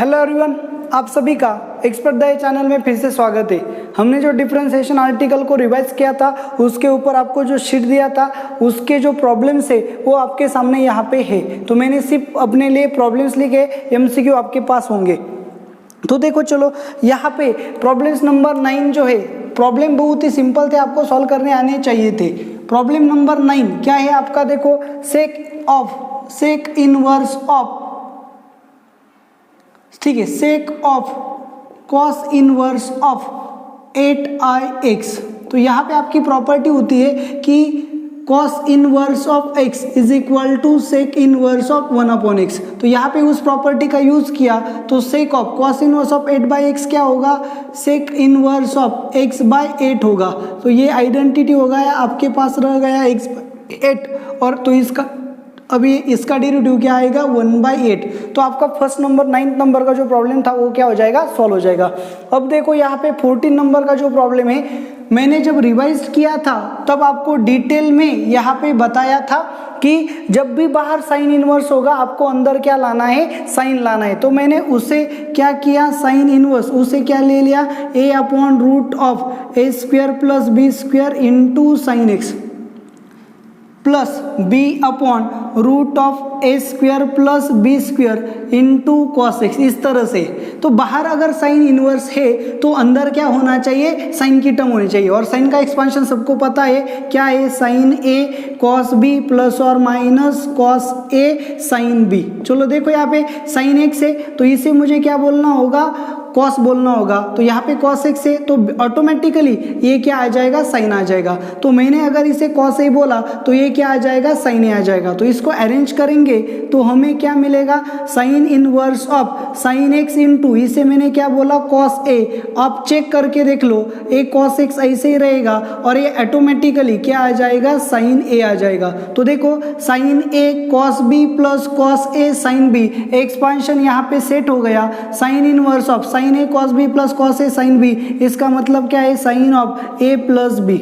Hello everyone, आप सभी का एक्सपर्ट द चैनल में फिर से स्वागत है। हमने जो डिफरेंशिएशन आर्टिकल को रिवाइज किया था उसके ऊपर आपको जो शीट दिया था उसके जो प्रॉब्लम्स है वो आपके सामने यहाँ पे है। तो मैंने सिर्फ अपने लिए प्रॉब्लम्स लिखे, एमसीक्यू आपके पास होंगे। तो देखो चलो यहाँ पे प्रॉब्लम्स नंबर 9 जो है, प्रॉब्लम बहुत ही सिंपल थे, आपको सॉल्व करने आने चाहिए थे। प्रॉब्लम नंबर 9 क्या है आपका, देखो सेक इनवर्स ऑफ, ठीक है, sec of cos inverse of 8ix। तो यहाँ पे आपकी प्रॉपर्टी होती है कि cos inverse of x is equal to sec inverse of 1/x। तो यहाँ पे उस प्रॉपर्टी का यूज किया तो सेक of cos inverse of 8/x क्या होगा, सेक इनवर्स ऑफ x/8 होगा। तो ये आइडेंटिटी हो गया, आपके पास रह गया x/8 और तो इसका अभी इसका डेरिवेटिव क्या आएगा 1/8। तो आपका फर्स्ट नंबर 9 नंबर का जो प्रॉब्लम था वो क्या हो जाएगा, सॉल्व हो जाएगा। अब देखो यहाँ पे 14 नंबर का जो प्रॉब्लम है, मैंने जब रिवाइज किया था तब आपको डिटेल में यहाँ पे बताया था कि जब भी बाहर साइन इनवर्स होगा आपको अंदर क्या लाना है, साइन लाना है। तो मैंने उसे क्या किया, साइन इनवर्स उसे क्या ले लिया, a/√ऑफ a² + b² into sine x plus b/√ऑफ a² + b² into cos x, इस तरह से। तो बाहर अगर साइन इनवर्स है तो अंदर क्या होना चाहिए, साइन की टर्म होनी चाहिए। और साइन का एक्सपांशन सबको पता है क्या है, sine a cos b plus और minus cos a sine b। चलो देखो यहाँ पे साइन एक्स है तो इसे मुझे क्या बोलना होगा, कॉस बोलना होगा। तो यहाँ पे कॉस एक्स है तो ऑटोमेटिकली ये क्या आ जाएगा, साइन आ जाएगा। तो मैंने अगर इसे कॉस ए बोला तो ये क्या आ जाएगा, साइन ए आ जाएगा। तो इसको अरेंज करेंगे तो हमें क्या मिलेगा, sign inverse of sine x into, इसे मैंने क्या बोला, कॉस ए। आप चेक करके देख लो, ए कॉस एक्स ऐसे ही रहेगा और ये ऑटोमेटिकली क्या आ जाएगा, साइन ए आ जाएगा। तो देखो sine A cos B plus cos A sine B, expansion यहाँ पे सेट हो गया। Sine inverse of sine A cos B plus cos A sine B, इसका मतलब क्या है, sine of A plus B.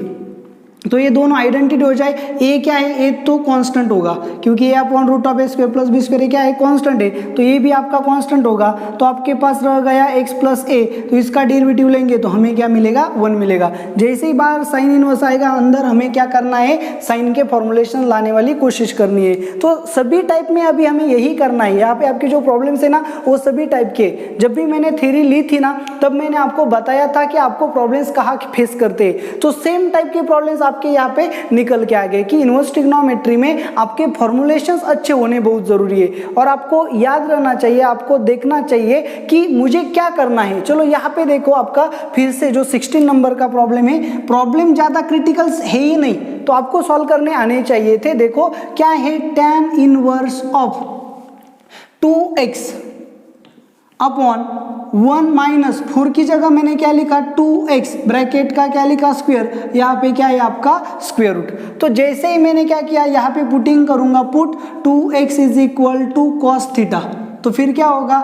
तो ये दोनों आइडेंटिटी हो जाए। ए क्या है, ए तो कांस्टेंट होगा क्योंकि a/√ऑफ a² + b² क्या है, कांस्टेंट है। तो ये भी आपका कांस्टेंट होगा। तो आपके पास रह गया x + a, तो इसका डेरिवेटिव लेंगे तो हमें क्या मिलेगा, 1 मिलेगा। जैसे ही बाहर साइन इनवर्स आएगा अंदर हमें क्या करना है, साइन के फॉर्मुलेशन लाने वाली कोशिश करनी है। तो सभी टाइप में अभी हमें यही करना है। यहाँ पे आपके जो प्रॉब्लम्स है ना वो सभी टाइप के, जब भी मैंने थ्योरी ली थी ना तब मैंने आपको बताया था कि आपको प्रॉब्लम्स कहाँ फेस करते हैं। तो सेम टाइप के प्रॉब्लम्स आपके यहाँ पे निकल के आ गए कि इनवर्स ट्रिग्नोमेट्री में आपके फॉर्मुलेशंस अच्छे होने बहुत जरूरी है और आपको याद रहना चाहिए, आपको देखना चाहिए कि मुझे क्या करना है। चलो यहाँ पे देखो, आपका फिर से जो 16 नंबर का प्रॉब्लम है, प्रॉब्लम ज्यादा क्रिटिकल है ही नहीं तो आपको सॉल्व करने आने चाहिए थे। देखो क्या है, tan inverse of 2x upon 1 - 4 की जगह मैंने क्या लिखा, 2x ब्रैकेट का क्या लिखा, स्क्वायर। यहाँ पे क्या है आपका स्क्वायर रूट। तो जैसे ही मैंने क्या किया, यहाँ पे पुटिंग करूंगा, put 2x is equal to cos theta. तो फिर क्या होगा,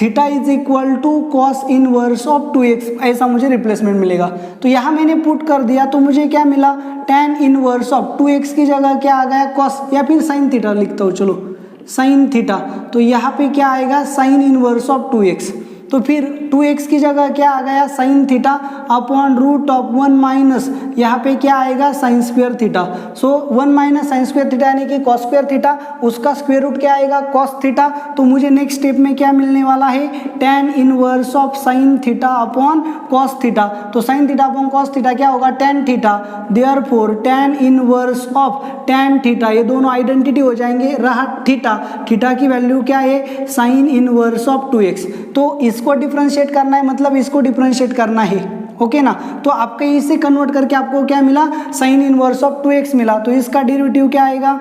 theta is equal to cos inverse of 2x, ऐसा मुझे रिप्लेसमेंट मिलेगा। तो यहाँ मैंने पुट कर दिया तो मुझे क्या मिला, tan इनवर्स ऑफ 2x की जगह क्या आ गया, कॉस, या फिर साइन थीटा लिखता हूँ, चलो साइन थीटा। तो यहाँ पे क्या आएगा, साइन इनवर्स ऑफ 2x। तो फिर 2x की जगह क्या आ गया, साइन थीटा /√ऑफ 1 - यहाँ पे क्या आएगा, साइन स्क्वायर थीटा। सो 1 - साइन स्क्वायर थीटा यानी कि कॉस स्क्वायर थीटा, उसका स्क्वायर रूट क्या आएगा, कॉस थीटा। तो मुझे नेक्स्ट स्टेप में क्या मिलने वाला है, tan inverse of sine theta upon cos theta. तो sine theta upon cos theta क्या होगा, tan theta. Therefore tan inverse of tan theta, ये दोनों आइडेंटिटी हो जाएंगे। रहा थीटा, थीटा की वैल्यू क्या है, साइन इनवर्स ऑफ 2x। तो इसको डिफरेंशिएट करना है, मतलब इसको डिफरेंशिएट करना है, ओके ना। तो आपके इसे कन्वर्ट करके आपको क्या मिला, साइन इनवर्स ऑफ 2x मिला। तो इसका डेरिवेटिव क्या आएगा,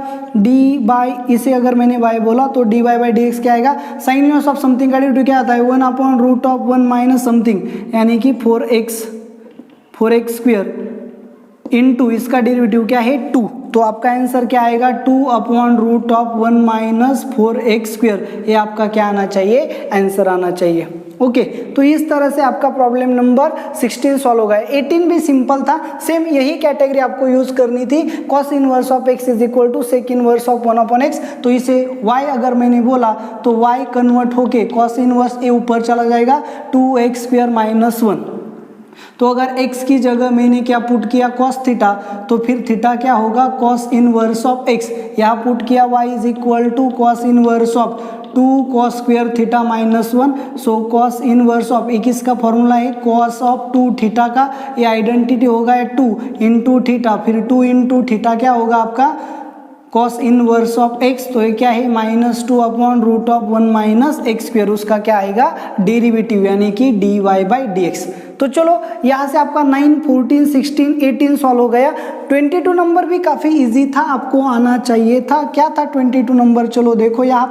इसे अगर मैंने y बोला तो dy/dx क्या आएगा, साइन इनवर्स ऑफ समथिंग का डेरिवेटिव क्या आता है, 1/√ऑफ 1 - समथिंग यानी कि 4x² इंटू इसका डेरिवेटिव क्या है 2। तो आपका आंसर क्या आएगा, 2/√ऑफ 1 - 4x²। ये आपका क्या आना चाहिए, आंसर आना चाहिए। ओके, तो इस तरह से आपका प्रॉब्लम नंबर 16 सॉल्व हो गया। 18 भी सिंपल था, सेम यही कैटेगरी आपको यूज करनी थी। cos inverse of x is equal to sec inverse of 1/x, तो इसे y अगर मैंने बोला तो y कन्वर्ट होके cos इनवर्स a ऊपर चला जाएगा 2x² - 1। तो अगर x की जगह मैंने क्या पुट किया cos थीटा, तो फिर थीटा क्या होगा cos इनवर्स ऑफ x, यहाँ पुट किया y is equal to cos inverse of 2 cos square theta -1। So cos inverse of एक इसका फॉर्मूला है cos ऑफ 2 थीटा का, ये आइडेंटिटी होगा 2 इंटू थीटा, फिर 2 इंटू थीटा क्या होगा आपका cos इनवर्स ऑफ x, तो ये क्या है -2/√1 - x², उसका क्या आएगा डेरिवेटिव यानी कि dy/dx। तो चलो यहाँ से आपका 9, 14, 16, 18 सॉल्व हो गया। 22 नंबर भी काफ़ी इजी था, आपको आना चाहिए था। क्या था 22 नंबर, चलो देखो यहाँ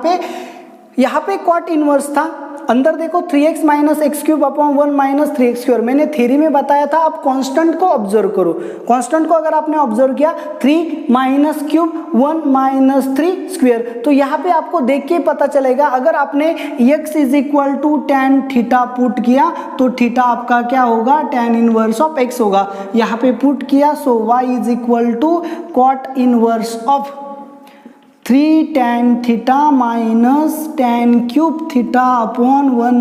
पे कॉट इनवर्स था, अंदर देखो 3x - x³/1 - 3x²। मैंने थ्योरी में बताया था, आप कांस्टेंट को ऑब्जर्व करो। कांस्टेंट को अगर आपने ऑब्जर्व किया 3 - (3 - 3², तो यहाँ पे आपको देख के पता चलेगा, अगर आपने x is equal to tan theta put किया तो थीटा आपका क्या होगा tan इनवर्स ऑफ x होगा। यहाँ पे पुट किया, so y is equal to cot inverse of 3 tan theta minus tan cube theta upon 1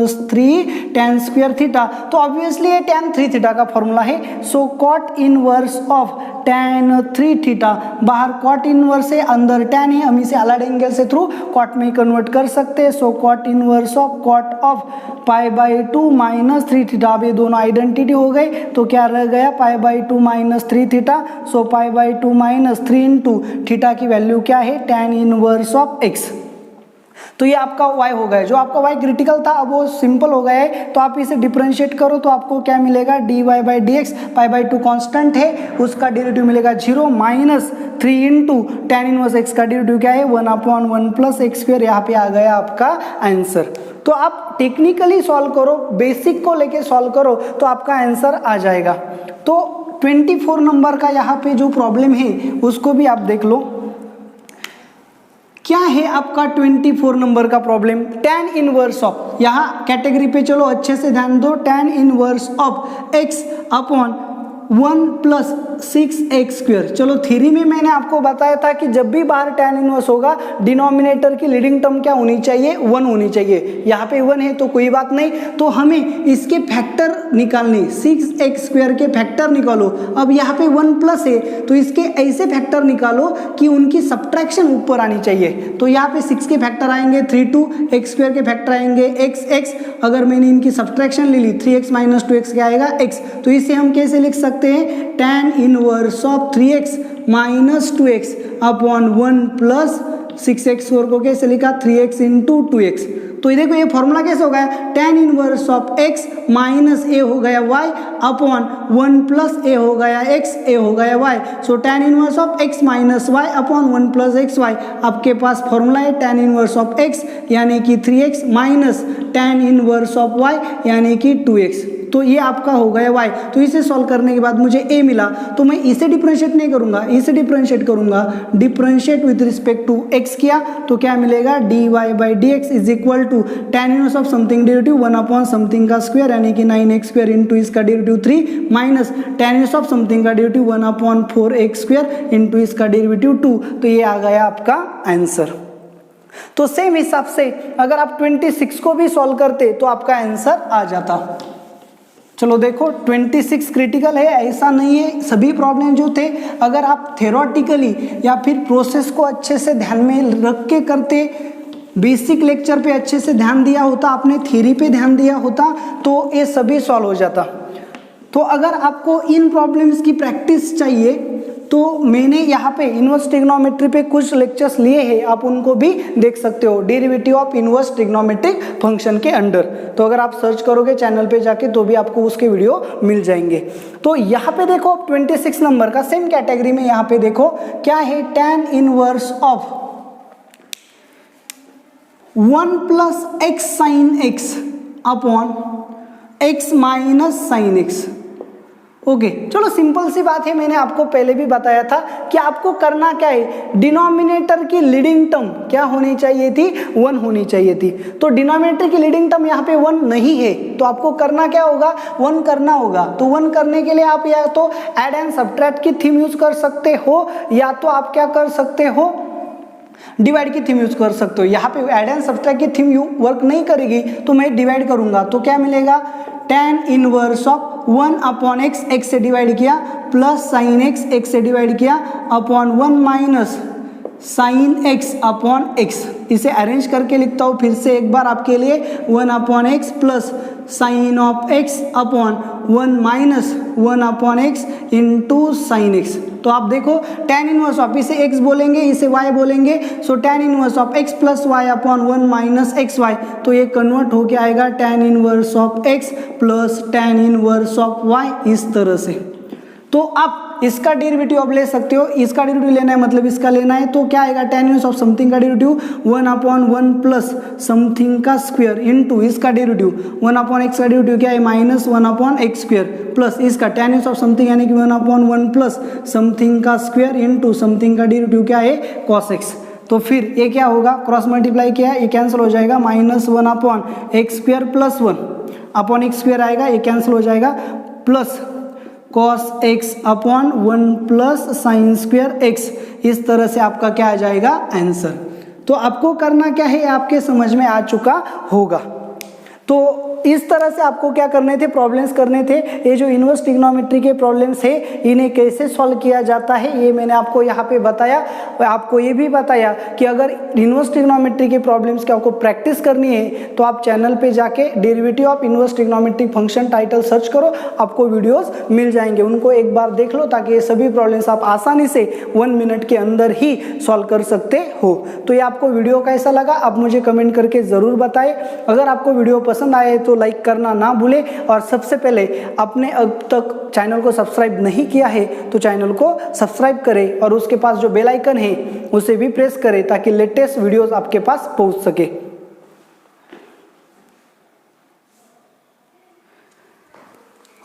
- 3 tan square theta. तो ऑब्वियसली ये tan 3 थीटा का फॉर्मूला है। So cot inverse of tan 3 theta, बाहर cot inverse है, अंदर tan है, हम इसे अलग एंगल से थ्रू कॉट में कन्वर्ट कर सकते हैं। So cot inverse of cot of π/2 - 3 theta. अब ये दोनों आइडेंटिटी हो गए, तो क्या रह गया π/2 - 3 थीटा। सो π/2 - 3 इंटू थीटा की वैल्यू क्या है tan इनवर्स ऑफ x। तो ये आपका y हो गया, जो आपका y क्रिटिकल था अब वो सिंपल हो गया है। तो आप इसे डिफरेंशिएट करो तो आपको क्या मिलेगा dy/dx, π/2 कांस्टेंट है, उसका डेरिवेटिव मिलेगा 0 - 3 इंटू tan इनवर्स x का डेरिवेटिव क्या है 1/1 + x²। यहाँ पे आ गया आपका आंसर। तो आप टेक्निकली सॉल्व करो, बेसिक को लेके सॉल्व करो तो आपका आंसर आ जाएगा। तो 24 नंबर का यहाँ पे जो प्रॉब्लम है उसको भी आप देख लो। क्या है आपका 24 नंबर का प्रॉब्लम, tan इनवर्स ऑफ, यहाँ कैटेगरी पे चलो अच्छे से ध्यान दो, tan inverse of x upon 1 + 6x²। चलो थ्योरी में मैंने आपको बताया था कि जब भी बाहर tan इनवर्स होगा डिनोमिनेटर की लीडिंग टर्म क्या होनी चाहिए 1 होनी चाहिए। यहाँ पे 1 है तो कोई बात नहीं, तो हमें इसके फैक्टर निकालने, 6x² के फैक्टर निकालो। अब यहाँ पे 1 प्लस है तो इसके ऐसे फैक्टर निकालो कि उनकी सब्ट्रैक्शन ऊपर आनी चाहिए। तो यहाँ पे 6 के फैक्टर आएंगे 3 x² के फैक्टर आएंगे x, अगर मैंने इनकी सब्ट्रैक्शन ले ली 3x - 2x क्या आएगा x। तो इसे हम कैसे लिख सकते हैं tan inverse of 3x - 2x upon 1 + 6x² को कैसे लिखा 3x इंटू 2x। तो ये देखो ये फॉर्मूला कैसे हो गया tan inverse of x minus a हो गया y अपॉन 1 + a हो गया x, a हो गया y। So tan inverse of x - y upon 1 + xy। आपके पास फॉर्मूला है tan इनवर्स ऑफ x यानी कि 3x minus tan inverse of y यानी कि 2x। तो ये आपका हो गया y। तो इसे सॉल्व करने के बाद मुझे a मिला, तो मैं इसे डिफरेंशिएट नहीं करूंगा, इसे डिफरेंशिएट करूंगा। Differentiate with respect to x किया तो क्या मिलेगा dy/dx is equal to tan inverse of something derivative 1 / something का स्क्वायर यानी कि 9x² इंटू इसका derivative 3 minus tan inverse of something का डेरिवेटिव 1/4x² इंटू इसका डेरिवेटिव 2। तो ये आ गया आपका आंसर। तो सेम हिसाब से अगर आप 26 को भी सॉल्व करते तो आपका आंसर आ जाता। चलो देखो 26 क्रिटिकल है ऐसा नहीं है, सभी प्रॉब्लम जो थे अगर आप थ्योरेटिकली या फिर प्रोसेस को अच्छे से ध्यान में रख के करते, बेसिक लेक्चर पे अच्छे से ध्यान दिया होता, आपने थ्योरी पे ध्यान दिया होता तो ये सभी सॉल्व हो जाता। तो अगर आपको इन प्रॉब्लम्स की प्रैक्टिस चाहिए तो मैंने यहाँ पे इनवर्स ट्रिग्नोमेट्री पे कुछ लेक्चर्स लिए हैं, आप उनको भी देख सकते हो, derivative of inverse trigonometric function के अंडर। तो अगर आप सर्च करोगे चैनल पे जाके तो भी आपको उसके वीडियो मिल जाएंगे। तो यहाँ पे देखो 26 नंबर का सेम कैटेगरी में यहाँ पे देखो क्या है tan inverse of 1 + x sin x upon x - sin x। Okay चलो सिंपल सी बात है, मैंने आपको पहले भी बताया था कि आपको करना क्या है, डिनोमिनेटर की लीडिंग टर्म क्या होनी चाहिए थी, 1 होनी चाहिए थी। तो डिनोमिनेटर की लीडिंग टर्म यहाँ पे 1 नहीं है, तो आपको करना क्या होगा, 1 करना होगा। तो 1 करने के लिए आप या तो ऐड एंड सब्ट्रैक्ट की थीम यूज कर सकते हो, या तो आप क्या कर सकते हो, डिवाइड की थीम यूज कर सकते हो। यहाँ पे ऐड एंड सब्ट्रैक्ट की थीम वर्क नहीं करेगी, तो मैं डिवाइड करूंगा, तो क्या मिलेगा, tan inverse of 1 upon x, x से डिवाइड किया, प्लस साइन एक्स, एक्स से डिवाइड किया, upon 1 minus sine x upon x. इसे अरेंज करके लिखता हूँ फिर से एक बार आपके लिए, 1 upon x plus sine of x upon 1 minus 1 upon x into sine x. तो आप देखो tan इनवर्स ऑफ, इसे x बोलेंगे, इसे y बोलेंगे, सो tan inverse of x plus y upon 1 minus x y, तो ये कन्वर्ट होके आएगा tan inverse of x plus tan inverse of y, इस तरह से। तो आप इसका डेरिवेटिव आप ले सकते हो, इसका डेरिवेटिव लेना है मतलब इसका लेना है, तो क्या आएगा, tan इनवर्स ऑफ समथिंग का डेरिवेटिव 1 अपॉन 1 प्लस समथिंग का स्क्वायर इंटू इसका डेरिवेटिव 1 अपॉन एक्स का डेरिवेटिव क्या है, minus 1 upon x square, plus इसका tan इनवर्स ऑफ समथिंग यानी कि 1 अपॉन 1 प्लस समथिंग का स्क्वायर इंटू समथिंग का डेरिवेटिव क्या है, cos x। तो फिर ये क्या होगा, क्रॉस मल्टीप्लाई किया है, ये कैंसिल हो जाएगा, minus 1 upon x square plus 1 upon x square आएगा, ये कैंसिल हो जाएगा, plus cos x upon 1 plus sine square x। इस तरह से आपका क्या आ जाएगा, आंसर। तो आपको करना क्या है, आपके समझ में आ चुका होगा। तो इस तरह से आपको क्या करने थे, प्रॉब्लम्स करने थे। ये जो इनवर्स ट्रिग्नोमेट्री के प्रॉब्लम्स है, इन्हें कैसे सॉल्व किया जाता है ये मैंने आपको यहाँ पे बताया। और आपको ये भी बताया कि अगर इनवर्स ट्रिग्नोमेट्री के प्रॉब्लम्स की आपको प्रैक्टिस करनी है तो आप चैनल पे जाके derivative of inverse trigonometric function title search करो, आपको वीडियोस मिल जाएंगे, उनको एक बार देख लो, ताकि ये सभी प्रॉब्लम्स आप आसानी से 1 मिनट के अंदर ही सॉल्व कर सकते हो। तो ये आपको वीडियो कैसा लगा आप मुझे कमेंट करके ज़रूर बताएं। अगर आपको वीडियो पसंद आए तो लाइक करना ना भूले, और सबसे पहले आपने अब तक चैनल को सब्सक्राइब नहीं किया है तो चैनल को सब्सक्राइब करें, और उसके पास जो बेल आइकन है उसे भी प्रेस करें, ताकि लेटेस्ट वीडियोस आपके पास पहुंच सके।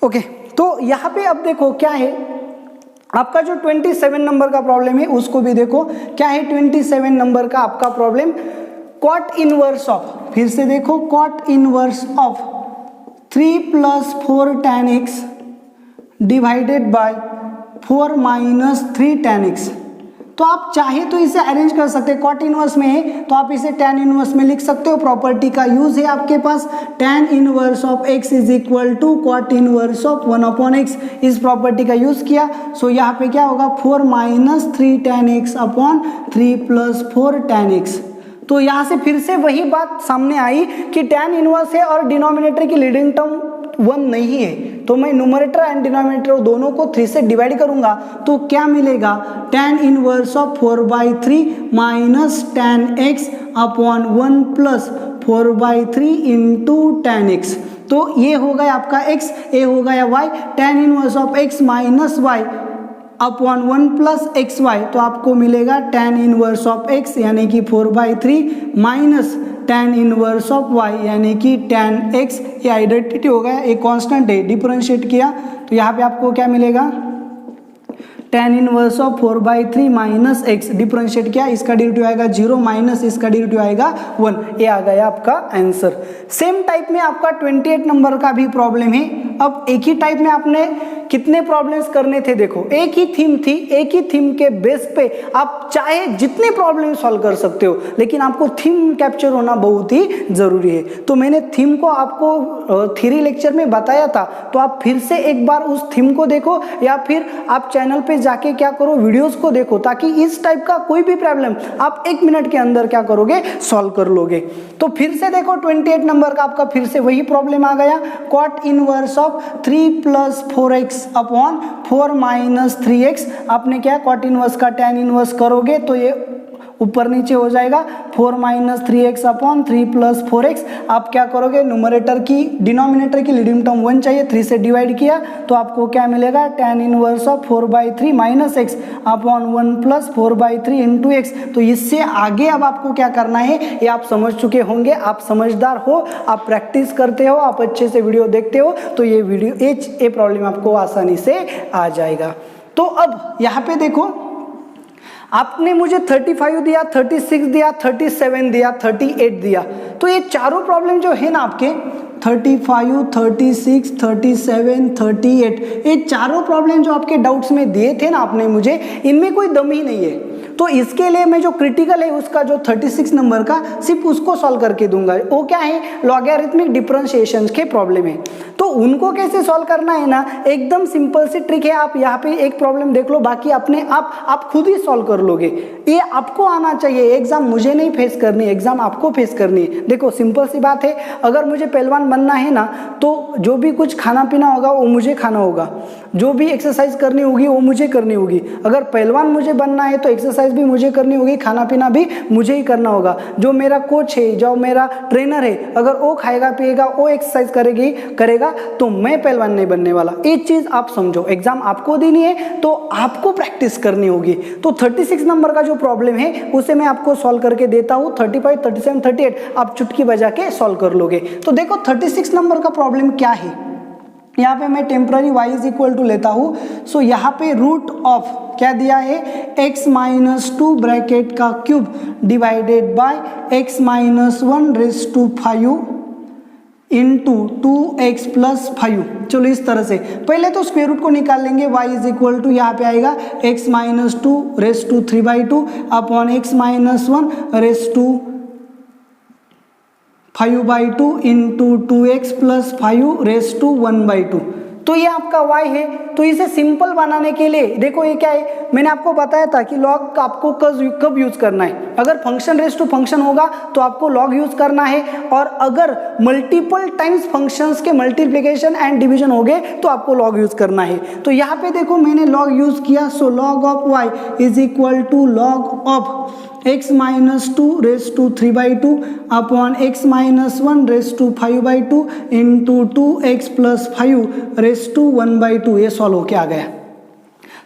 ओके, तो यहाँ पे अब देखो क्या है, आपका जो 27 नंबर का प्रॉब्लम है उसको भी देखो। क्या है 27 नंबर का आपका प्रॉब्लम, कॉट इनवर्स ऑफ, फिर से देखो, cot inverse of 3 plus 4 tan x divided by 4 minus 3 tan x। तो आप चाहे तो इसे अरेंज कर सकते हैं, कॉट इनवर्स में है तो आप इसे tan इनवर्स में लिख सकते हो, प्रॉपर्टी का यूज है आपके पास, tan inverse of x is equal to cot inverse of 1 upon x, इस प्रॉपर्टी का यूज किया। सो यहाँ पे क्या होगा, 4 minus 3 tan x upon 3 plus 4 tan x। तो यहाँ से फिर से वही बात सामने आई कि tan इनवर्स है और डिनोमिनेटर की लीडिंग टर्म 1 नहीं है, तो मैं न्यूमरेटर एंड डिनोमिनेटर दोनों को 3 से डिवाइड करूंगा, तो क्या मिलेगा, tan inverse of 4/3 minus tan x upon 1 plus 4/3 into tan x। तो ये हो गया आपका x, ये हो गया y, tan inverse of x minus y upon 1 plus x y, तो आपको मिलेगा tan इनवर्स ऑफ x यानी कि 4/3 minus tan inverse of y यानी कि tan x। ये आइडेंटिटी हो गया, एक कांस्टेंट है, डिफरेंशिएट किया तो यहाँ पे आपको क्या मिलेगा, tan inverse of 4/3 minus x, differentiate किया, इसका डेरिवेटिव आएगा 0 माइनस इसका डेरिवेटिव आएगा 1। ये आ गया आपका आंसर। सेम टाइप में आपका 28 नंबर का भी प्रॉब्लम है। अब एक ही टाइप में आपने कितने प्रॉब्लम्स करने थे, देखो एक ही थीम थी, एक ही थीम के बेस पे आप चाहे जितने प्रॉब्लम सॉल्व कर सकते हो, लेकिन आपको थीम कैप्चर होना बहुत ही जरूरी है। तो मैंने थीम को आपको थ्योरी लेक्चर में बताया था, तो आप फिर से एक बार उस थीम को देखो, या फिर आप चैनल पे जाके क्या करो, वीडियोस को देखो, ताकि इस टाइप का कोई भी प्रॉब्लम आप 1 मिनट के अंदर क्या करोगे, सॉल्व कर लोगे। तो फिर से देखो 28 नंबर का आपका फिर से वही प्रॉब्लम आ गया, cot inverse of 3 plus 4x upon 4 minus 3x। आपने क्या कॉट इनवर्स का tan इनवर्स करोगे तो ये ऊपर नीचे हो जाएगा, 4 minus 3x upon 3 plus 4x। आप क्या करोगे, न्यूमरेटर की डिनोमिनेटर की लीडिंग टर्म 1 चाहिए, 3 से डिवाइड किया तो आपको क्या मिलेगा, tan inverse of 4/3 minus x upon 1 plus 4/3 into x. तो इससे आगे अब आपको क्या करना है ये आप समझ चुके होंगे, आप समझदार हो, आप प्रैक्टिस करते हो, आप अच्छे से वीडियो देखते हो, तो ये वीडियो ये प्रॉब्लम आपको आसानी से आ जाएगा। तो अब यहाँ पे देखो, आपने मुझे 35 दिया, 36 दिया, 37 दिया, 38 दिया, तो ये चारों प्रॉब्लम जो है ना आपके 35, 36, 37, 38, ये चारों प्रॉब्लम जो आपके डाउट्स में दिए थे ना आपने मुझे, इनमें कोई दम ही नहीं है। तो इसके लिए मैं जो क्रिटिकल है उसका जो 36 नंबर का सिर्फ उसको सॉल्व करके दूंगा। वो क्या है, लॉगरिथमिक डिफरेंशिएशन के प्रॉब्लम है। तो उनको कैसे सॉल्व करना है ना, एकदम सिंपल सी ट्रिक है। आप यहाँ पे एक प्रॉब्लम देख लो, बाकी अपने आप खुद ही सॉल्व कर लोगे। ये आपको आना चाहिए, एग्जाम मुझे नहीं फेस करनी, एग्जाम आपको फेस करनी है। देखो सिंपल सी बात है, अगर मुझे पहलवान बनना है ना तो जो भी कुछ खाना पीना होगा वो मुझे खाना होगा, जो भी एक्सरसाइज करनी होगी वो मुझे करनी होगी। अगर पहलवान मुझे बनना है तो एक्सरसाइज भी मुझे करनी होगी, खाना पीना भी मुझे ही करना होगा। जो मेरा कोच है, जो मेरा ट्रेनर है, अगर वो खाएगा पिएगा, वो एक्सरसाइज करेगा तो मैं पहलवान नहीं बनने वाला। एक चीज आप समझो, एग्जाम आपको देनी है तो आपको प्रैक्टिस करनी होगी। तो 36 नंबर का जो प्रॉब्लम है उसे मैं आपको सॉल्व करके देता हूँ। 35, 37, 38 आप चुटकी बजा के सॉल्व कर लोगे। तो देखो 36 नंबर का प्रॉब्लम क्या है, यहाँ पे मैं temporary y is equal to लेता हूँ। सो यहाँ पे रूट ऑफ क्या दिया है, x माइनस 2 ब्रैकेट का cube divided by x minus 1 raise to 5 into 2x plus 5। चलो इस तरह से पहले तो स्क्वायर रूट को निकाल लेंगे। y इज इक्वल टू यहाँ पे आएगा x minus 2 raise to 3/2 upon x minus 1 raise to 5/2 into 2x plus 5 raise to 1/2। तो ये आपका y है। तो इसे सिंपल बनाने के लिए देखो ये क्या है, मैंने आपको बताया था कि लॉग आपको कब यूज करना है। अगर फंक्शन रेज टू फंक्शन होगा तो आपको लॉग यूज करना है, और अगर मल्टीपल टाइम्स फंक्शंस के मल्टीप्लिकेशन एंड डिवीजन हो गए तो आपको लॉग यूज करना है। तो यहाँ पे देखो मैंने लॉग यूज किया। So log of y is equal to log of x minus 2 raise to 3/2 upon x minus 1 raise to 5/2 into 2x plus 5 raise to 1/2। ये सॉल्व होके आ गया।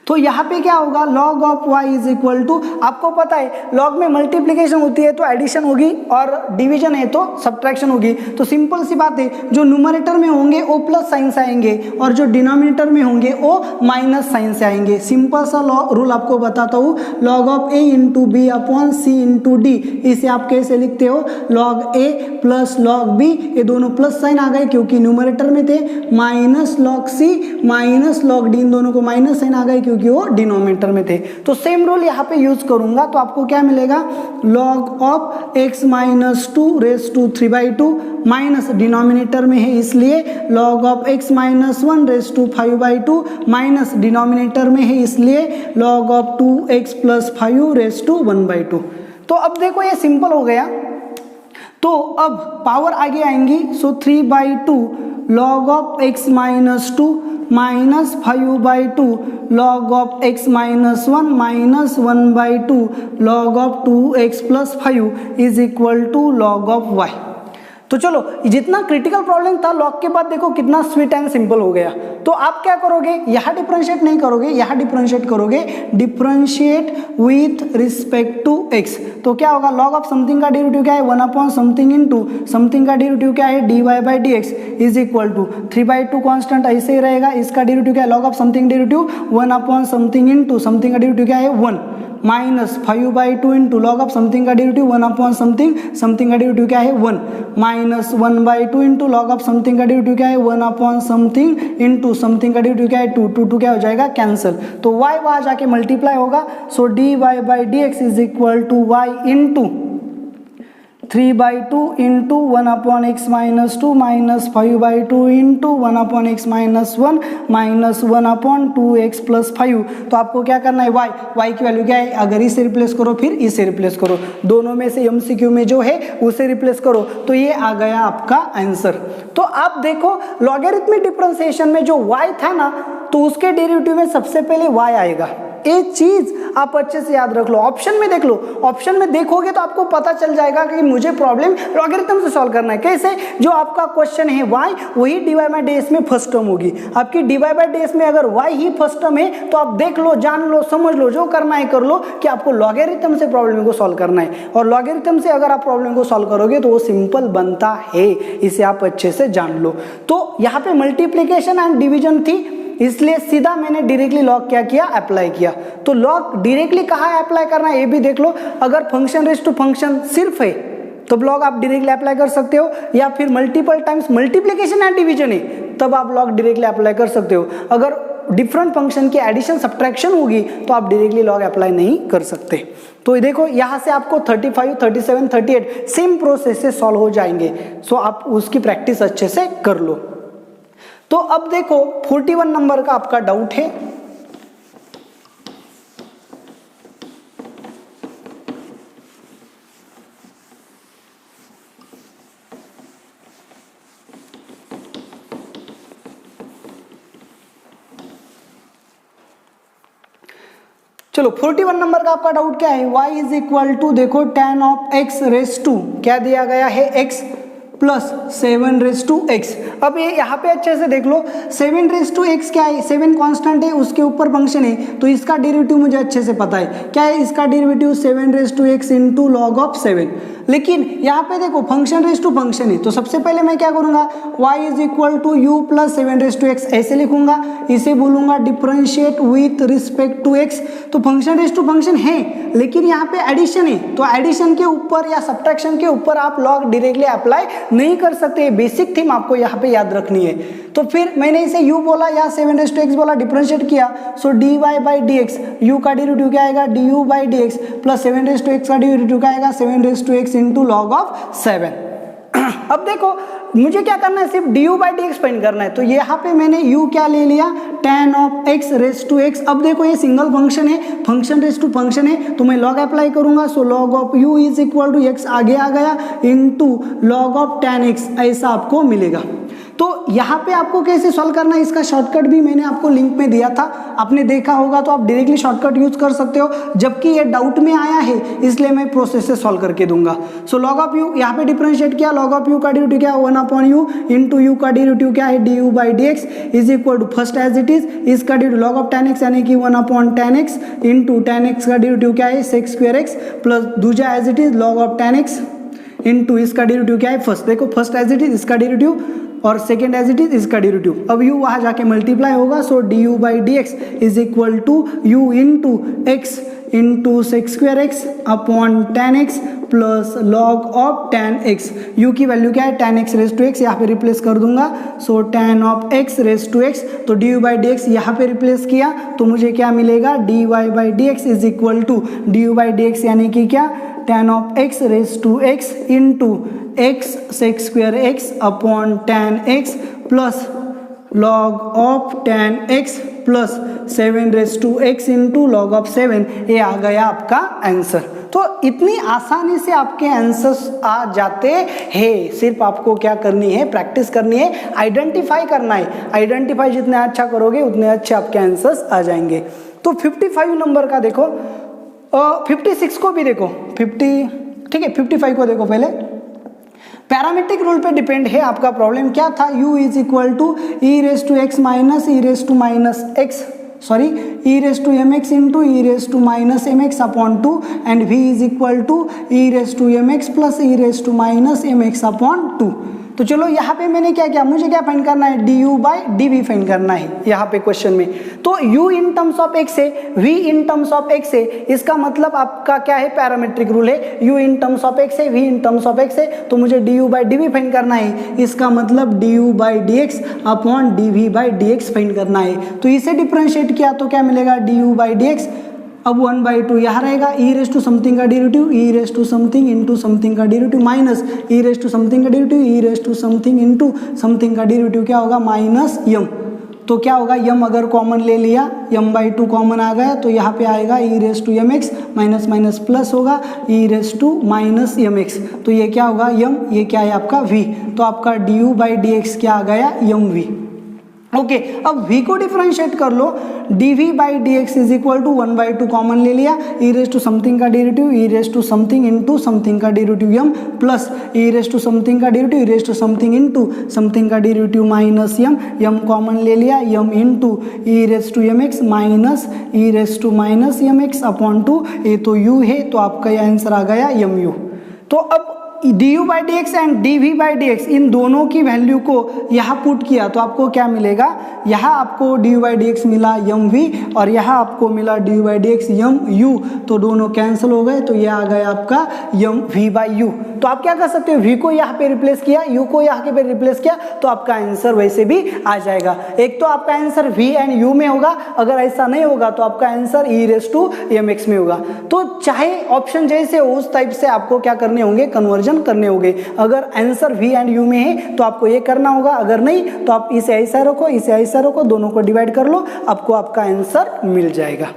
तो यहाँ पे क्या होगा, log of y is equal to, आपको पता है लॉग में मल्टीप्लिकेशन होती है तो एडिशन होगी और डिवीजन है तो सब्ट्रैक्शन होगी। तो सिंपल सी बात है, जो न्यूमरेटर में होंगे वो प्लस साइन से आएंगे और जो डिनोमिनेटर में होंगे वो माइनस साइन से आएंगे। सिंपल सा रूल आपको बताता हूँ, log of a into B upon C into D. इसे आप कैसे लिखते हो, log a plus log b, ये दोनों प्लस साइन आ गए क्योंकि न्यूमरेटर में थे, minus log c minus log d, इन दोनों को माइनस साइन आ गए क्योंकि वो डिनोमिनेटर में थे। तो सेम रूल यहाँ पे यूज करूंगा तो आपको क्या मिलेगा, log of x minus 2 raise to 3/2 minus denominator में है इसलिए log of x minus 1 raise to 5/2 minus denominator में है इसलिए log of 2x plus 5 raise to 1/2। तो अब देखो ये सिंपल हो गया। तो अब पावर आगे आएंगी। So 3/2 log of x minus 2 minus 5/2 log of x minus 1 minus 1/2 log of 2x plus 5 is equal to log of y। तो चलो जितना क्रिटिकल प्रॉब्लम था लॉग के बाद देखो कितना स्वीट एंड सिंपल हो गया। तो आप क्या करोगे, यहाँ डिफरेंशिएट नहीं करोगे, यहाँ डिफरेंशिएट करोगे, differentiate with respect to x। तो क्या होगा, लॉग ऑफ समथिंग का डेरिवेटिव क्या है, 1 अपॉन समथिंग इंटू समथिंग का डेरिवेटिव क्या है, dy/dx is equal to 3/2 constant ऐसे ही रहेगा। इसका डेरिवेटिव क्या है, log of something derivative 1 upon something into something का डेरिवेटिव क्या है 1 minus 5/2 into log of something का डेरिवेटिव 1 अपॉन समथिंग, समथिंग का डेरिवेटिव क्या है 1 minus 1/2 into log of something का डेरिवेटिव क्या है 1 अपॉन समथिंग इंटू समथिंग का डेरिवेटिव क्या है 2 क्या हो जाएगा कैंसिल। तो y वहाँ जाके मल्टीप्लाई होगा। So dy/dx is equal to y into 3/2 into 1 upon x minus 2 minus 5/2 into 1 upon x minus 1 minus 1 upon 2x plus 5। तो आपको क्या करना है, y की वैल्यू क्या है, अगर इसे रिप्लेस करो फिर इसे रिप्लेस करो, दोनों में से MCQ में जो है उसे रिप्लेस करो, तो ये आ गया आपका आंसर। तो आप देखो लॉगरिथमिक डिफरेंशिएशन में जो y था ना तो उसके डेरिवेटिव में सबसे पहले y आएगा। ये चीज आप अच्छे से याद रख लो। ऑप्शन में देख लो, ऑप्शन में देखोगे तो आपको पता चल जाएगा कि मुझे प्रॉब्लम लॉगरिथम से सॉल्व करना है। कैसे? जो आपका क्वेश्चन है y, वही dy बाई ds में फर्स्ट टर्म होगी आपकी। dy बाई ds में अगर y ही फर्स्ट टर्म है तो आप देख लो, जान लो, समझ लो, जो करना है कर लो कि आपको लॉगरिथम से प्रॉब्लम को सॉल्व करना है। और लॉगरिथम से अगर आप प्रॉब्लम को सॉल्व करोगे तो वो सिंपल बनता है, इसे आप अच्छे से जान लो। तो यहाँ पे मल्टीप्लीकेशन एंड डिवीजन थी, इसलिए सीधा मैंने डायरेक्टली लॉग क्या किया, अप्लाई किया। तो लॉग डायरेक्टली कहाँ अप्लाई करना है ये भी देख लो। अगर फंक्शन रेज टू फंक्शन सिर्फ है तो लॉग आप डायरेक्टली अप्लाई कर सकते हो, या फिर multiple times multiplication and division है तब आप लॉग डायरेक्टली अप्लाई कर सकते हो। अगर डिफरेंट फंक्शन की एडिशन सब्ट्रैक्शन होगी तो आप डायरेक्टली लॉग अप्लाई नहीं कर सकते। तो देखो यहाँ से आपको 35, 37, 38 सेम प्रोसेस से सॉल्व हो जाएंगे। सो आप उसकी प्रैक्टिस अच्छे से कर लो। तो अब देखो 41 नंबर का आपका डाउट है। चलो 41 नंबर का आपका डाउट क्या है? y इज इक्वल टू देखो tan of x raise to क्या दिया गया है, x plus 7 raise to x. अब ये यहाँ पे अच्छे से देख लो, 7 रेस टू एक्स क्या है, 7 कांस्टेंट है, उसके ऊपर फंक्शन है, तो इसका डेरिवेटिव मुझे अच्छे से पता है। क्या है इसका derivative? 7 raise to x into log of 7। लेकिन यहाँ पे देखो फंक्शन रेस टू फंक्शन है, तो सबसे पहले मैं क्या करूँगा, y is equal to u plus 7 raise to x ऐसे लिखूंगा। इसे बोलूंगा differentiate with respect to x। तो फंक्शन रेस टू फंक्शन है, लेकिन यहाँ पे एडिशन है, तो एडिशन के ऊपर या सब्ट्रैक्शन के ऊपर आप लॉग डायरेक्टली अप्लाई नहीं कर सकते। बेसिक थीम आपको यहाँ पे याद रखनी है। तो फिर मैंने इसे u बोला या 7 रेस टू एक्स बोला, डिफरेंशिएट किया, so dy by dx, u का डेरिवेटिव क्या आएगा, du by dx plus 7 raise to x का डेरिवेटिव क्या आएगा, 7 raise to x into log of 7। अब देखो मुझे क्या करना है, सिर्फ du बाई dx फाइंड करना है। तो यहाँ पे मैंने u क्या ले लिया, tan of x raise to x। अब देखो ये सिंगल फंक्शन है, फंक्शन रेस टू फंक्शन है, तो मैं लॉग अप्लाई करूंगा। So log of u is equal to x आगे आ गया into log of tan x, ऐसा आपको मिलेगा। तो यहाँ पे आपको कैसे सॉल्व करना है, इसका शॉर्टकट भी मैंने आपको लिंक में दिया था, आपने देखा होगा, तो आप डायरेक्टली शॉर्टकट यूज कर सकते हो। जबकि ये डाउट में आया है इसलिए मैं प्रोसेस से सॉल्व करके दूंगा। सो लॉग ऑफ यू यहाँ पे डिफरेंशिएट किया, लॉग ऑफ यू का डेरिवेटिव क्या है, 1 अपॉन यू इंटू यू का डेरिवेटिव क्या है, du by dx is equal to first as it is, इसका derivative log of tan x यानी कि 1 upon tan x into tan x का डेरिवेटिव क्या है, sec स्क्वायर x प्लस दूसरा as it is log of tan x into इसका derivative क्या है, फर्स्ट देखो फर्स्ट एज इट इज इसका डेरिवेटिव और सेकेंड एज इट इज इसका डेरिवेटिव। अब u वहां जाके मल्टीप्लाई होगा, so du by dx is equal to u into x into sec square x upon tan x plus log of tan x। u की value क्या है, tan x raise to x, यहाँ पे replace कर दूंगा। So tan of x raise to x, तो du by dx यहाँ पे रिप्लेस किया तो मुझे क्या मिलेगा, dy by dx is equal to du by dx यानी कि क्या, tan of x raise to x into x sec square x upon tan x plus log of tan x plus 7 raise to x into log of 7। ये आ गया आपका answer. तो इतनी आसानी से आपके आंसर्स आ जाते हैं, सिर्फ आपको क्या करनी है, प्रैक्टिस करनी है, आइडेंटिफाई करना है। आइडेंटिफाई जितने अच्छा करोगे उतने अच्छे आपके आंसर्स आ जाएंगे। तो 55 नंबर का देखो, 56 को भी देखो, 50 ठीक है, 55 को देखो पहले। पैरामेट्रिक रूल पे डिपेंड है आपका प्रॉब्लम। क्या था, u is equal to e raise to x minus e raise to minus x, sorry e raise to m x into e raise to minus m x upon 2 and v is equal to e raise to m x plus e raise to minus m x upon 2। तो चलो यहाँ पे मैंने क्या किया, मुझे क्या find करना है, du बाई dv फाइंड करना है यहाँ पे क्वेश्चन में। तो u in terms of x है, v in terms of x है, इसका मतलब आपका क्या है, पैरामेट्रिक रूल है। u in terms of x है, v in terms of x है, तो मुझे du बाई dv फाइंड करना है। इसका मतलब du by dx upon dv by dx find करना है। तो इसे डिफरेंशिएट किया तो क्या मिलेगा, du बाई dx, अब 1/2 यहाँ रहेगा, ई रेस टू समथिंग का derivative, e raise to something into something का derivative minus e raise to something का derivative, e raise to something into something का डेरिवेटिव क्या होगा, माइनस यम। तो क्या होगा, यम अगर कॉमन ले लिया, m/2 कॉमन आ गया, तो यहाँ पे आएगा e raise to m x minus minus plus होगा e raise to minus m x. तो ये क्या होगा, यम, ये क्या है आपका v। तो आपका du बाई dx क्या आ गया, यम v। ओके अब v को डिफरेंशिएट कर लो, dv by d x is equal to 1/2 common ले लिया, ई रेस टू समथिंग का derivative e raise to something into something का derivative m plus e raise to something का derivative e raise to something into something का derivative minus m common ले लिया, m into e raise to m x minus e raise to minus m x upon two, ये तो u है तो आपका यह आंसर आ गया mu। तो अब du by d x and dv by d x इन दोनों की वैल्यू को यहाँ पुट किया तो आपको क्या मिलेगा, यहाँ आपको du बाई डी एक्स मिला mv और यहाँ आपको मिला du by d x mu, तो दोनों कैंसिल हो गए तो ये आ गया आपका mv बाई u। तो आप क्या कर सकते हो, v को यहाँ पे रिप्लेस किया, u को यहाँ पे रिप्लेस किया तो आपका आंसर वैसे भी आ जाएगा। एक तो आपका आंसर v एंड u में होगा, अगर ऐसा नहीं होगा तो आपका answer e raise to mx में होगा। तो चाहे ऑप्शन जैसे हो उस टाइप से आपको क्या करने होंगे, कन्वर्जन करने होंगे। अगर आंसर v एंड u में है तो आपको ये करना होगा, अगर नहीं तो आप इसे ऐसा रखो इसे ऐसा रखो, दोनों को डिवाइड कर लो, आपको आपका आंसर मिल जाएगा।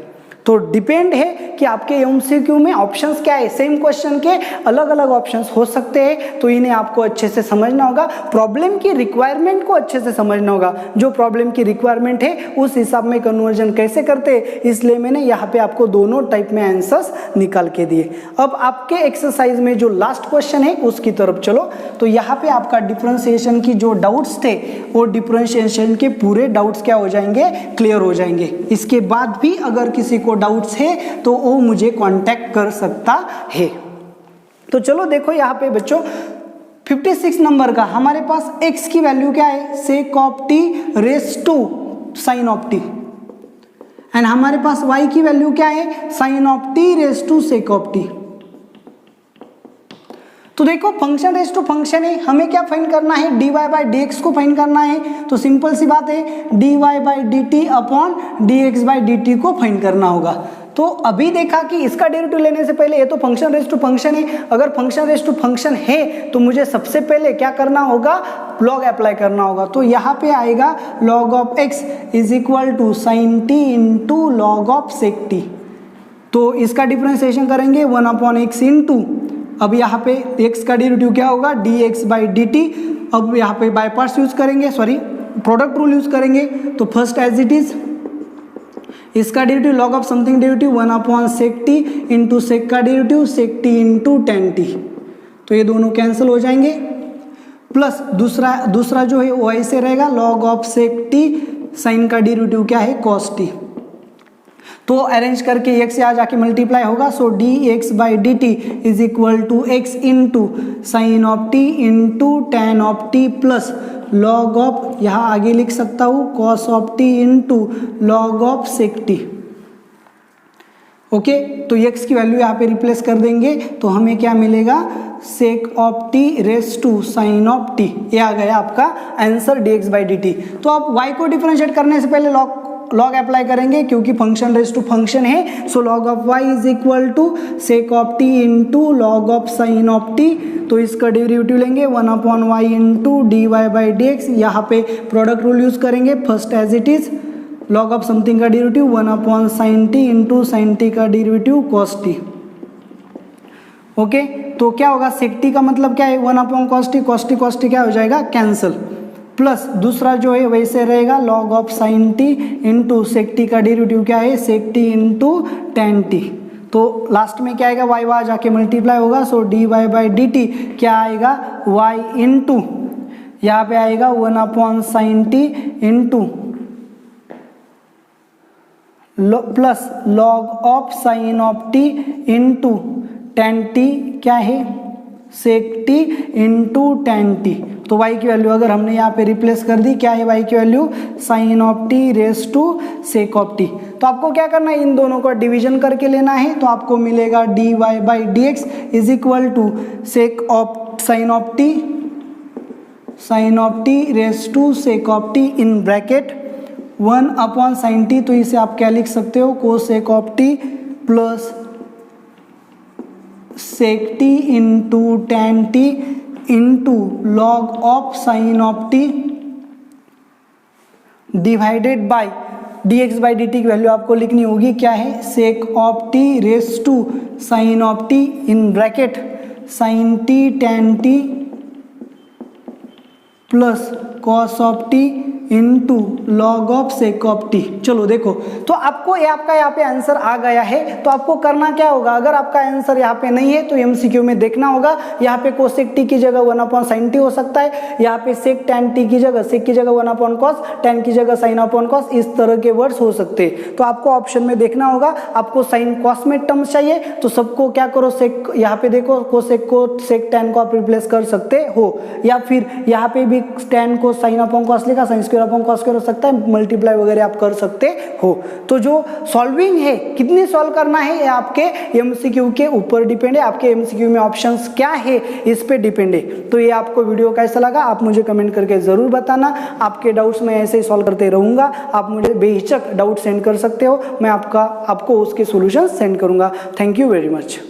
तो डिपेंड है कि आपके एमसीक्यू में ऑप्शंस क्या है, सेम क्वेश्चन के अलग अलग ऑप्शंस हो सकते हैं, तो इन्हें आपको अच्छे से समझना होगा, प्रॉब्लम की रिक्वायरमेंट को अच्छे से समझना होगा, जो प्रॉब्लम की रिक्वायरमेंट है उस हिसाब में कन्वर्जन कैसे करते हैं, इसलिए मैंने यहाँ पे आपको दोनों टाइप में आंसर्स निकाल के दिए। अब आपके एक्सरसाइज में जो लास्ट क्वेश्चन है उसकी तरफ चलो। तो यहाँ पे आपका डिफरेंशिएशन की जो डाउट्स थे वो डिफरेंशिएशन के पूरे डाउट्स क्या हो जाएंगे, क्लियर हो जाएंगे। इसके बाद भी अगर किसी को डाउट्स है तो वो मुझे कांटेक्ट कर सकता है। तो चलो देखो यहाँ पे बच्चों 56 नंबर का हमारे पास x की वैल्यू क्या है, sec of t raise to sine of t, and हमारे पास y की वैल्यू क्या है, sine of t raise to sec of t। तो देखो फंक्शन रेस टू फंक्शन है, हमें क्या फाइंड करना है, dy बाई डी एक्स को फाइंड करना है। तो सिंपल सी बात है dy by d T upon dx by d T को फाइंड करना होगा। तो अभी देखा कि इसका डेरिवेटिव लेने से पहले ये तो फंक्शन रेस टू फंक्शन है, अगर फंक्शन रेस टू फंक्शन है तो मुझे सबसे पहले क्या करना होगा, लॉग अप्लाई करना होगा। तो यहाँ पे आएगा log of x is equal to sine t into log of sec t। तो इसका डिफरेंशिएशन करेंगे 1/x इंटू, अब यहाँ पे x का डेरिवेटिव क्या होगा, dx बाई डी टी। अब यहाँ पे बाय पार्ट्स यूज करेंगे, सॉरी प्रोडक्ट रूल यूज करेंगे। तो फर्स्ट एज इट इज इसका derivative log of something derivative 1/sec t into sec का derivative sec t into tan t, तो ये दोनों कैंसिल हो जाएंगे। प्लस दूसरा जो है वो ऐसे रहेगा log of sec t, sine का डेरिवेटिव क्या है cos t। तो अरेंज करके x से आ जाके मल्टीप्लाई होगा, so dx by d t is equal to x into sine of t into tan of t plus log of, यहाँ आगे लिख सकता हूँ cos of t into log of sec t। Okay तो x की value यहाँ पे replace कर देंगे तो हमें क्या मिलेगा, sec of t raise to sine of t। ये आ गया आपका answer dx by d t. तो आप y को डिफरेंशिएट करने से पहले लॉग अप्लाई करेंगे क्योंकि फंक्शन रेस टू फंक्शन है। So log of y is equal to sec of t into log of sine of t। तो इसका डेरिवेटिव लेंगे 1/y into d y by d x, यहाँ पे प्रोडक्ट रूल यूज करेंगे। First as it is log of something का derivative 1/sin t into sine t का derivative cos t। Okay तो क्या होगा, सेक t का मतलब क्या है 1/cos t, cos t क्या हो जाएगा कैंसिल, प्लस दूसरा जो है वैसे रहेगा log of sine t into sec t का डेरिवेटिव क्या है sec t into tan t। तो लास्ट में क्या आएगा, y वहाँ जाके मल्टीप्लाई होगा, so dy by d t क्या आएगा y इंटू यहाँ पे आएगा 1/sin t into plus log of sine of t into tan t क्या है sec t into tan t। तो y की वैल्यू अगर हमने यहाँ पे रिप्लेस कर दी, क्या है y की value sine of t raise to sec of t। तो आपको क्या करना है, इन दोनों को डिवीजन करके लेना है, तो आपको मिलेगा dy by d x is equal to sec of sine of t raise to sec of t in bracket 1/sin t। तो इसे आप क्या लिख सकते हो, cosec of t plus sec t into tan t into log of sine of t divided by dx by d t की value आपको लिखनी होगी, क्या है sec of t raise to sine of t in bracket sign t tan t plus cos of t into log of sake of T. चलो देखो, तो आपको ये आपका यहाँ पे आंसर आ गया है, तो आपको करना क्या होगा, अगर आपका आंसर यहाँ पे नहीं है तो एमसीक्यू में देखना होगा। यहाँ पे कोसेक टी की जगह 1/sin t हो सकता है, यहाँ पे सेक टैन टी की जगह सेक की जगह 1/cos, टैन की जगह sin/cos, इस तरह के वर्ड्स हो सकते हैं। तो आपको ऑप्शन में देखना होगा, आपको साइन कॉस में टर्म्स चाहिए तो सबको क्या करो, सेक यहाँ पे देखो कोसेक को सेक टैन को आप रिप्लेस कर सकते हो, या फिर यहाँ पे भी टैन को sin/cos लिखा, sin² हो सकता है, मल्टीप्लाई वगैरह आप कर सकते हो। तो जो सॉल्विंग है, कितने सॉल्व करना है, ये आपके एमसीक्यू के ऊपर डिपेंड है, आपके एमसीक्यू में ऑप्शंस क्या है इस पे डिपेंड है। तो ये आपको वीडियो कैसा लगा आप मुझे कमेंट करके जरूर बताना। आपके डाउट्स मैं ऐसे ही सॉल्व करते रहूंगा, आप मुझे बेहिचक डाउट सेंड कर सकते हो, मैं आपको उसके सॉल्यूशन सेंड करूंगा। Thank you very much.